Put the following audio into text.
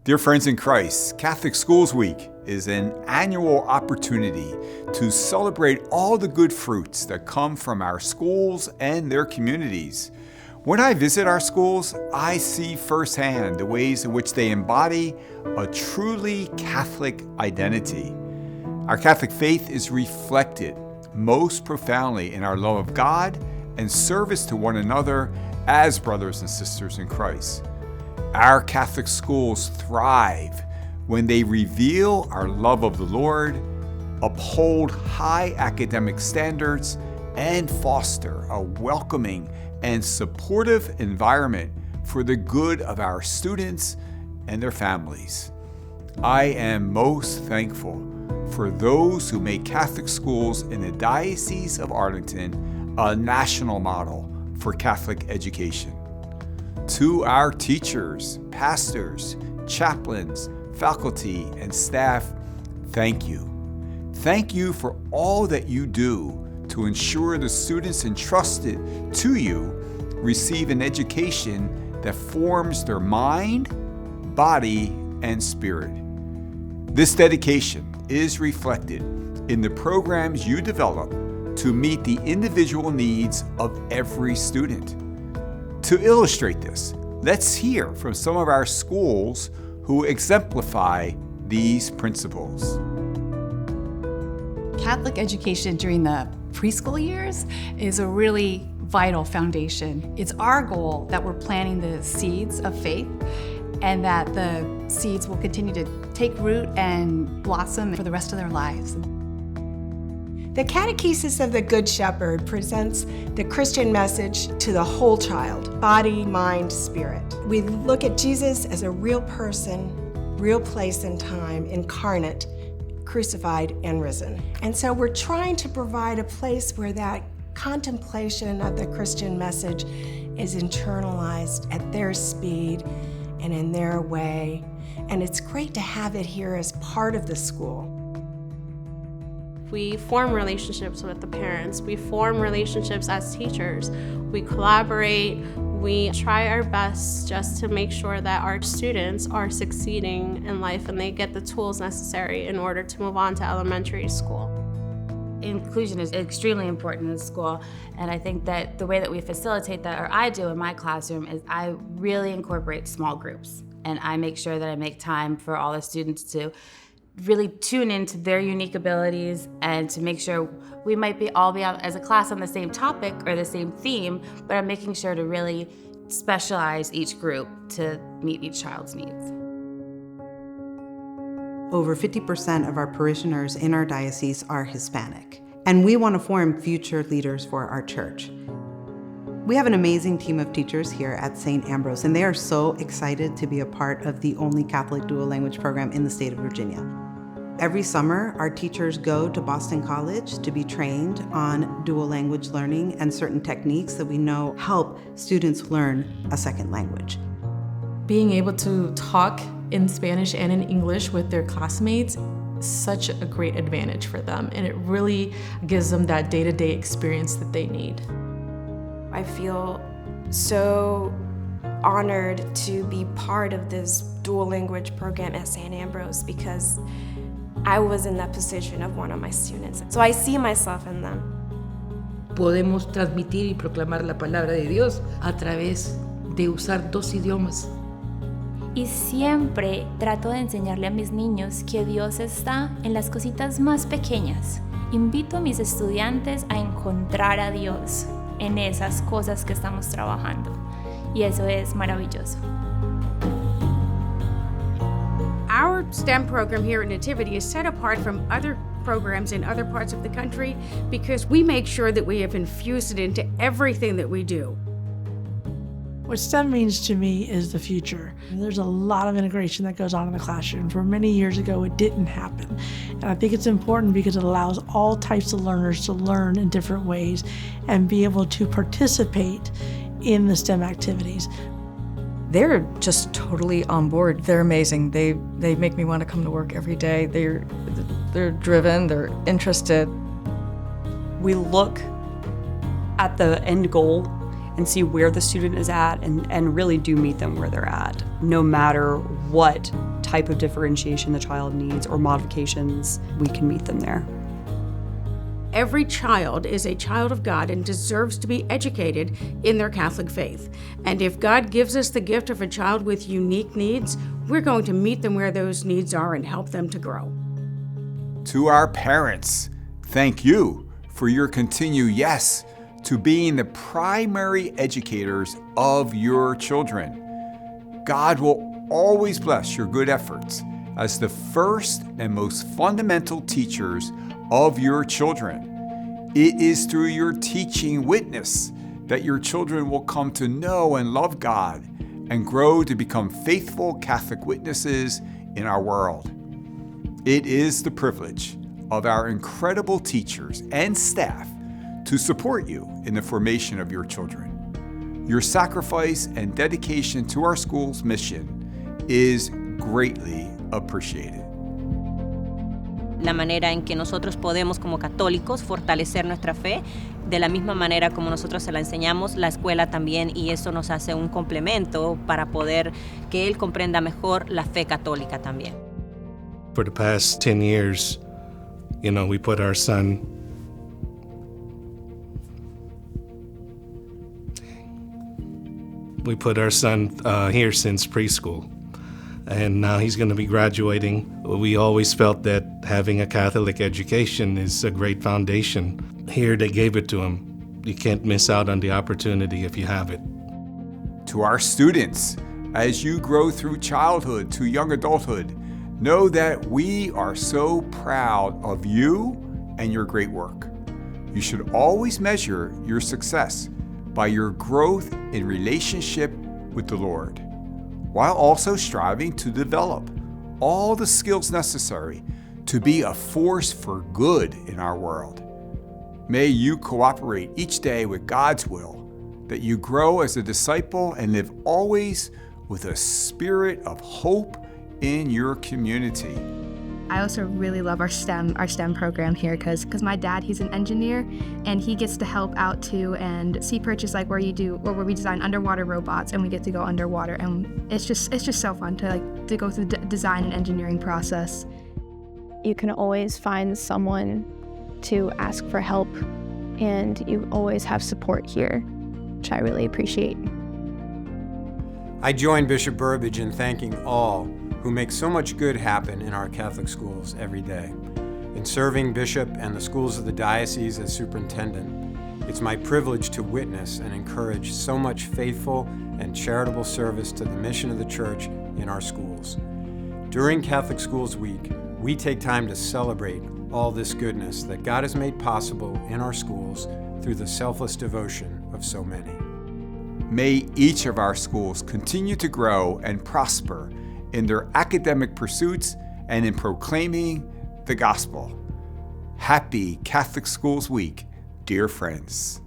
Dear friends in Christ, Catholic Schools Week is an annual opportunity to celebrate all the good fruits that come from our schools and their communities. When I visit our schools, I see firsthand the ways in which they embody a truly Catholic identity. Our Catholic faith is reflected most profoundly in our love of God and service to one another as brothers and sisters in Christ. Our Catholic schools thrive when they reveal our love of the Lord, uphold high academic standards, and foster a welcoming and supportive environment for the good of our students and their families. I am most thankful for those who make Catholic schools in the Diocese of Arlington a national model for Catholic education. To our teachers, pastors, chaplains, faculty, and staff, thank you. Thank you for all that you do to ensure the students entrusted to you receive an education that forms their mind, body, and spirit. This dedication is reflected in the programs you develop to meet the individual needs of every student. To illustrate this, let's hear from some of our schools who exemplify these principles. Catholic education during the preschool years is a really vital foundation. It's our goal that we're planting the seeds of faith and that the seeds will continue to take root and blossom for the rest of their lives. The Catechesis of the Good Shepherd presents the Christian message to the whole child, body, mind, spirit. We look at Jesus as a real person, real place and time, incarnate, crucified and risen. And so we're trying to provide a place where that contemplation of the Christian message is internalized at their speed and in their way. And it's great to have it here as part of the school. We form relationships with the parents. We form relationships as teachers. We collaborate. We try our best just to make sure that our students are succeeding in life and they get the tools necessary in order to move on to elementary school. Inclusion is extremely important in school, and I think that the way that we facilitate that, or I do in my classroom, is I really incorporate small groups, and I make sure that I make time for all the students to really tune into their unique abilities and to make sure we might all be out as a class on the same topic or the same theme, but I'm making sure to really specialize each group to meet each child's needs. Over 50% of our parishioners in our diocese are Hispanic, and we want to form future leaders for our church. We have an amazing team of teachers here at St. Ambrose, and they are so excited to be a part of the only Catholic dual language program in the state of Virginia. Every summer, our teachers go to Boston College to be trained on dual language learning and certain techniques that we know help students learn a second language. Being able to talk in Spanish and in English with their classmates is such a great advantage for them, and it really gives them that day-to-day experience that they need. I feel so honored to be part of this dual language program at St. Ambrose because I was in that position of one of my students. So I see myself in them. Podemos transmitir y proclamar la palabra de Dios a través de usar dos idiomas. Y siempre trato de enseñarle a mis niños que Dios está en las cositas más pequeñas. Invito a mis estudiantes a encontrar a Dios en esas cosas que estamos trabajando. Y eso es maravilloso. Our STEM program here at Nativity is set apart from other programs in other parts of the country because we make sure that we have infused it into everything that we do. What STEM means to me is the future. There's a lot of integration that goes on in the classroom. For many years ago, it didn't happen. And I think it's important because it allows all types of learners to learn in different ways and be able to participate in the STEM activities. They're just totally on board. They're amazing. They make me want to come to work every day. They're driven, they're interested. We look at the end goal and see where the student is at and really do meet them where they're at, no matter what type of differentiation the child needs or modifications, we can meet them there. Every child is a child of God and deserves to be educated in their Catholic faith. And if God gives us the gift of a child with unique needs, we're going to meet them where those needs are and help them to grow. To our parents, thank you for your continued yes to being the primary educators of your children. God will always bless your good efforts as the first and most fundamental teachers of your children. It is through your teaching witness that your children will come to know and love God and grow to become faithful Catholic witnesses in our world. It is the privilege of our incredible teachers and staff to support you in the formation of your children. Your sacrifice and dedication to our school's mission is greatly appreciated. La manera en que nosotros podemos como católicos fortalecer nuestra fe, de la misma manera como nosotros se la enseñamos, la escuela también, y eso nos hace un complemento para poder que él comprenda mejor la fe católica también. For the past 10 years, we put our son here since preschool. And now he's going to be graduating. We always felt that having a Catholic education is a great foundation. Here they gave it to him. You can't miss out on the opportunity if you have it. To our students, as you grow through childhood to young adulthood, know that we are so proud of you and your great work. You should always measure your success by your growth in relationship with the Lord, while also striving to develop all the skills necessary to be a force for good in our world. May you cooperate each day with God's will, that you grow as a disciple and live always with a spirit of hope in your community. I also really love our STEM program here because my dad, he's an engineer and he gets to help out too and see purchase like where we design underwater robots and we get to go underwater, and it's just so fun to go through the design and engineering process. You can always find someone to ask for help and you always have support here, which I really appreciate. I join Bishop Burbidge in thanking all who make so much good happen in our Catholic schools every day. In serving Bishop and the schools of the Diocese as superintendent, it's my privilege to witness and encourage so much faithful and charitable service to the mission of the Church in our schools. During Catholic Schools Week, we take time to celebrate all this goodness that God has made possible in our schools through the selfless devotion of so many. May each of our schools continue to grow and prosper in their academic pursuits and in proclaiming the gospel. Happy Catholic Schools Week, dear friends.